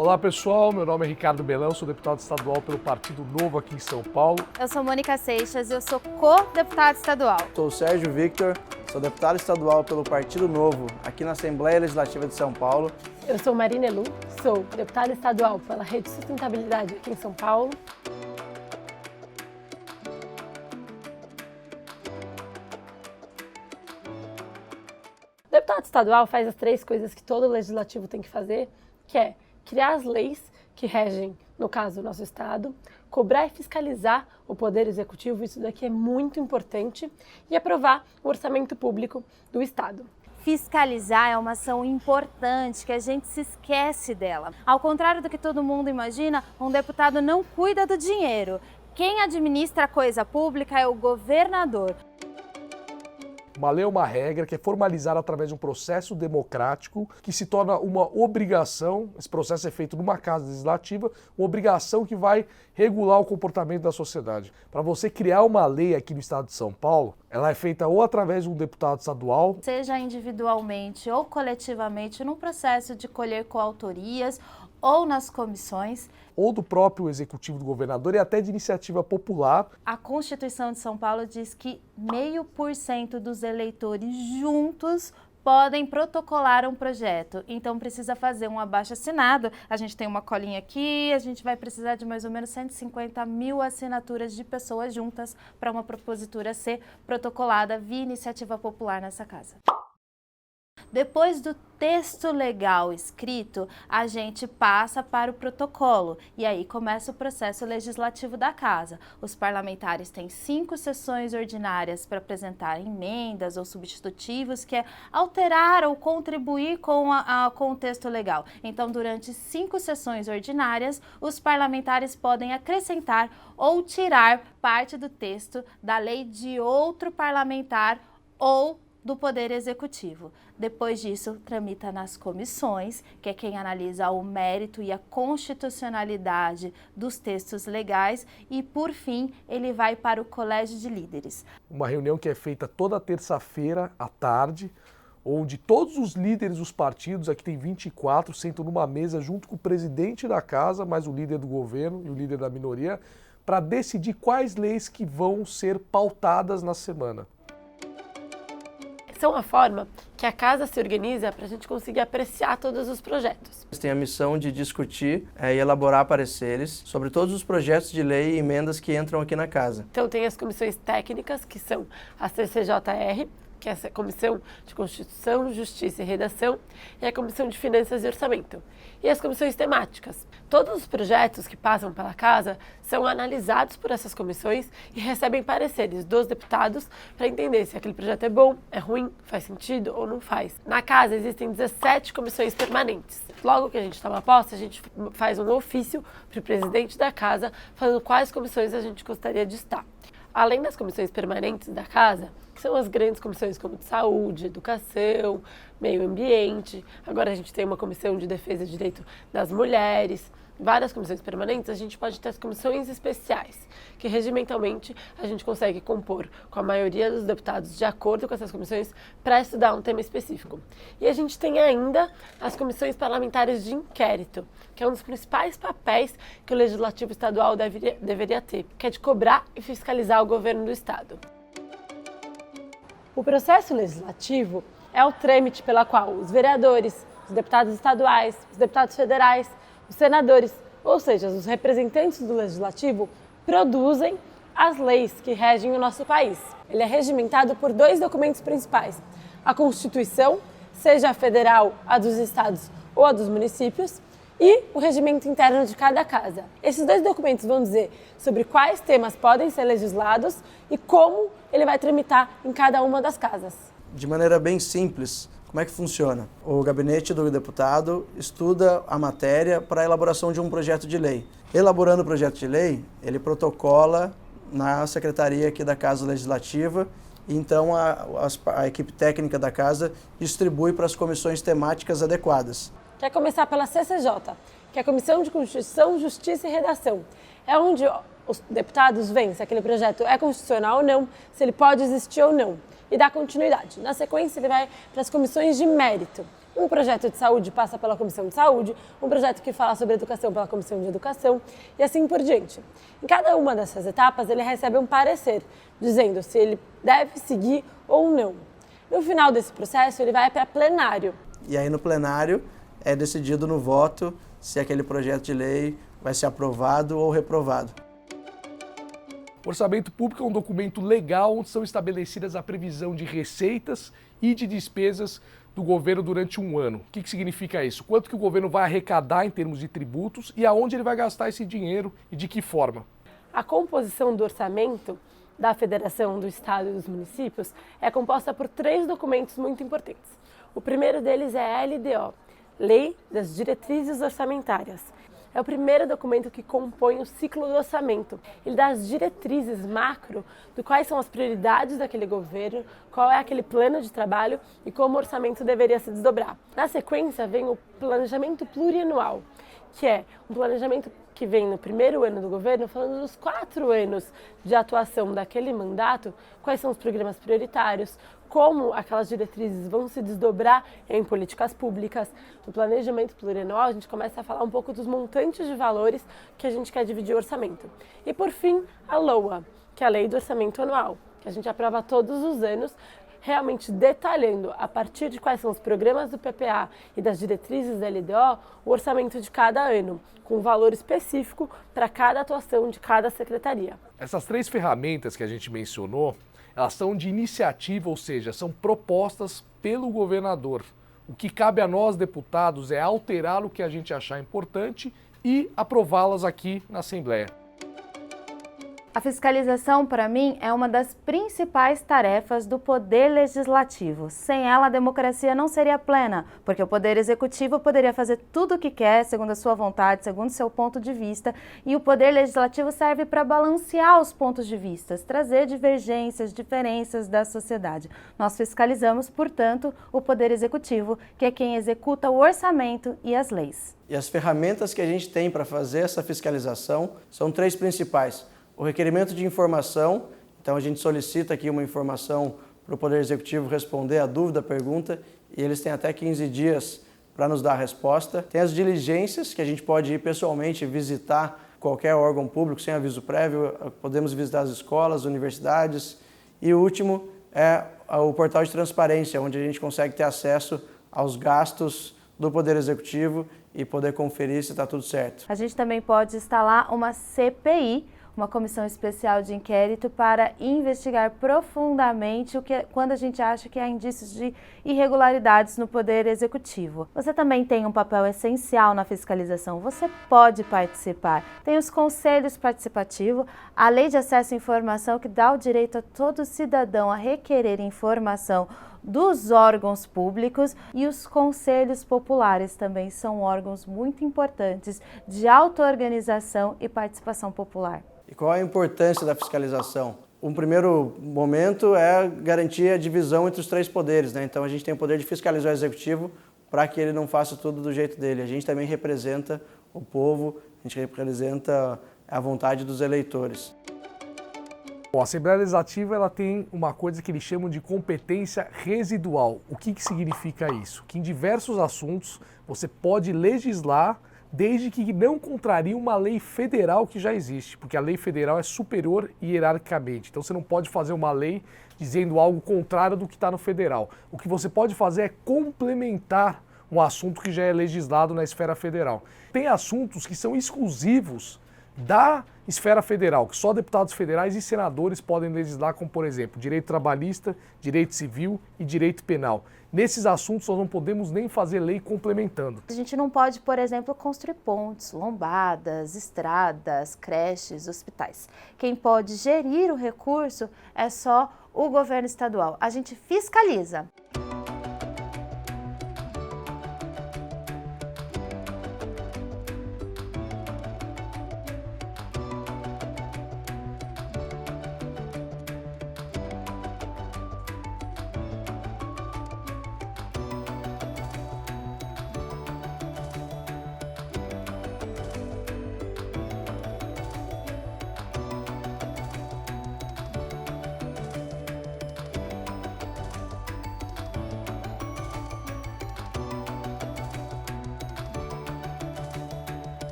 Olá pessoal, meu nome é Ricardo Belão, sou deputado estadual pelo Partido Novo aqui em São Paulo. Eu sou Mônica Seixas e eu sou co-deputada estadual. Sou o Sérgio Victor, sou deputado estadual pelo Partido Novo aqui na Assembleia Legislativa de São Paulo. Eu sou Marina Elu, sou deputada estadual pela Rede de Sustentabilidade aqui em São Paulo. O deputado estadual faz as 3 coisas que todo legislativo tem que fazer, que é criar as leis que regem, no caso, o nosso Estado, cobrar e fiscalizar o Poder Executivo, isso daqui é muito importante, e aprovar o orçamento público do Estado. Fiscalizar é uma ação importante que a gente se esquece dela. Ao contrário do que todo mundo imagina, um deputado não cuida do dinheiro. Quem administra a coisa pública é o governador. Uma lei é uma regra que é formalizada através de um processo democrático que se torna uma obrigação. Esse processo é feito numa casa legislativa, uma obrigação que vai regular o comportamento da sociedade. Para você criar uma lei aqui no estado de São Paulo, ela é feita ou através de um deputado estadual, seja individualmente ou coletivamente, num processo de colher coautorias ou nas comissões, ou do próprio executivo do governador e até de iniciativa popular. A Constituição de São Paulo diz que 0,5% dos eleitores juntos podem protocolar um projeto. Então precisa fazer um abaixo-assinado. A gente tem uma colinha aqui, a gente vai precisar de mais ou menos 150 mil assinaturas de pessoas juntas para uma propositura ser protocolada via iniciativa popular nessa casa. Depois do texto legal escrito, a gente passa para o protocolo e aí começa o processo legislativo da casa. Os parlamentares têm 5 sessões ordinárias para apresentar emendas ou substitutivos, que é alterar ou contribuir com o texto legal. Então, durante 5 sessões ordinárias, os parlamentares podem acrescentar ou tirar parte do texto da lei de outro parlamentar ou do Poder Executivo. Depois disso, tramita nas comissões, que é quem analisa o mérito e a constitucionalidade dos textos legais e, por fim, ele vai para o Colégio de Líderes. Uma reunião que é feita toda terça-feira à tarde, onde todos os líderes dos partidos, aqui tem 24, sentam numa mesa junto com o presidente da casa, mais o líder do governo e o líder da minoria, para decidir quais leis que vão ser pautadas na semana. Essa é uma forma que a casa se organiza para a gente conseguir apreciar todos os projetos. Tem a missão de discutir e elaborar pareceres sobre todos os projetos de lei e emendas que entram aqui na casa. Então tem as comissões técnicas, que são a CCJR, que é a Comissão de Constituição, Justiça e Redação, e a Comissão de Finanças e Orçamento. E as comissões temáticas. Todos os projetos que passam pela casa são analisados por essas comissões e recebem pareceres dos deputados para entender se aquele projeto é bom, é ruim, faz sentido ou não faz. Na casa existem 17 comissões permanentes. Logo que a gente toma posse, a gente faz um ofício para o presidente da casa falando quais comissões a gente gostaria de estar. Além das comissões permanentes da casa, que são as grandes comissões como de saúde, educação, meio ambiente, agora a gente tem uma comissão de defesa do direito das mulheres, várias comissões permanentes, a gente pode ter as comissões especiais, que regimentalmente a gente consegue compor com a maioria dos deputados de acordo com essas comissões para estudar um tema específico. E a gente tem ainda as comissões parlamentares de inquérito, que é um dos principais papéis que o Legislativo Estadual deveria ter, que é de cobrar e fiscalizar o governo do Estado. O processo legislativo é o trâmite pela qual os vereadores, os deputados estaduais, os deputados federais, os senadores, ou seja, os representantes do legislativo, produzem as leis que regem o nosso país. Ele é regimentado por 2 documentos principais: a Constituição, seja a federal, a dos estados ou a dos municípios, e o regimento interno de cada casa. Esses 2 documentos vão dizer sobre quais temas podem ser legislados e como ele vai tramitar em cada uma das casas. De maneira bem simples, como é que funciona? O gabinete do deputado estuda a matéria para a elaboração de um projeto de lei. Elaborando o projeto de lei, ele protocola na secretaria aqui da Casa Legislativa, e então a equipe técnica da casa distribui para as comissões temáticas adequadas. Quer começar pela CCJ, que é a Comissão de Constituição, Justiça e Redação. É onde os deputados veem se aquele projeto é constitucional ou não, se ele pode existir ou não, e dá continuidade. Na sequência, ele vai para as comissões de mérito, Um projeto de saúde passa pela Comissão de Saúde, um projeto que fala sobre educação pela Comissão de Educação e assim por diante. Em cada uma dessas etapas, ele recebe um parecer, dizendo se ele deve seguir ou não. No final desse processo, ele vai para plenário. E aí no plenário é decidido no voto se aquele projeto de lei vai ser aprovado ou reprovado. O orçamento público é um documento legal onde são estabelecidas a previsão de receitas e de despesas do governo durante um ano. O que significa isso? Quanto que o governo vai arrecadar em termos de tributos e aonde ele vai gastar esse dinheiro e de que forma. A composição do orçamento da Federação, do Estado e dos municípios é composta por 3 documentos muito importantes. O primeiro deles é a LDO, Lei das Diretrizes Orçamentárias. É o primeiro documento que compõe o ciclo do orçamento. Ele dá as diretrizes macro de quais são as prioridades daquele governo, qual é aquele plano de trabalho e como o orçamento deveria se desdobrar. Na sequência vem o planejamento plurianual, que é um planejamento que vem no primeiro ano do governo, falando dos 4 anos de atuação daquele mandato, quais são os programas prioritários, como aquelas diretrizes vão se desdobrar em políticas públicas. No planejamento plurianual, a gente começa a falar um pouco dos montantes de valores que a gente quer dividir o orçamento. E, por fim, a LOA, que é a Lei do Orçamento Anual, que a gente aprova todos os anos, realmente detalhando, a partir de quais são os programas do PPA e das diretrizes da LDO, o orçamento de cada ano, com um valor específico para cada atuação de cada secretaria. Essas 3 ferramentas que a gente mencionou, elas são de iniciativa, ou seja, são propostas pelo governador. O que cabe a nós, deputados, é alterar o que a gente achar importante e aprová-las aqui na Assembleia. A fiscalização, para mim, é uma das principais tarefas do Poder Legislativo. Sem ela, a democracia não seria plena, porque o Poder Executivo poderia fazer tudo o que quer, segundo a sua vontade, segundo o seu ponto de vista, e o Poder Legislativo serve para balancear os pontos de vista, trazer divergências, diferenças da sociedade. Nós fiscalizamos, portanto, o Poder Executivo, que é quem executa o orçamento e as leis. E as ferramentas que a gente tem para fazer essa fiscalização são 3 principais. O requerimento de informação, então a gente solicita aqui uma informação para o Poder Executivo responder a dúvida, a pergunta, e eles têm até 15 dias para nos dar a resposta. Tem as diligências, que a gente pode ir pessoalmente visitar qualquer órgão público sem aviso prévio, podemos visitar as escolas, universidades. E o último é o portal de transparência, onde a gente consegue ter acesso aos gastos do Poder Executivo e poder conferir se está tudo certo. A gente também pode instalar uma CPI, uma comissão especial de inquérito, para investigar profundamente quando a gente acha que há indícios de irregularidades no Poder Executivo. Você também tem um papel essencial na fiscalização, você pode participar. Tem os conselhos participativos, a Lei de Acesso à Informação, que dá o direito a todo cidadão a requerer informação dos órgãos públicos, e os conselhos populares também são órgãos muito importantes de auto-organização e participação popular. E qual a importância da fiscalização? Um primeiro momento é garantir a divisão entre os 3 poderes, né? Então a gente tem o poder de fiscalizar o executivo para que ele não faça tudo do jeito dele. A gente também representa o povo, a gente representa a vontade dos eleitores. Bom, a Assembleia Legislativa ela tem uma coisa que eles chamam de competência residual. O que significa isso? Que em diversos assuntos você pode legislar desde que não contrarie uma lei federal que já existe, porque a lei federal é superior hierarquicamente. Então você não pode fazer uma lei dizendo algo contrário do que está no federal. O que você pode fazer é complementar um assunto que já é legislado na esfera federal. Tem assuntos que são exclusivos da esfera federal, que só deputados federais e senadores podem legislar, como, por exemplo, direito trabalhista, direito civil e direito penal. Nesses assuntos nós não podemos nem fazer lei complementando. A gente não pode, por exemplo, construir pontes, lombadas, estradas, creches, hospitais. Quem pode gerir o recurso é só o governo estadual. A gente fiscaliza.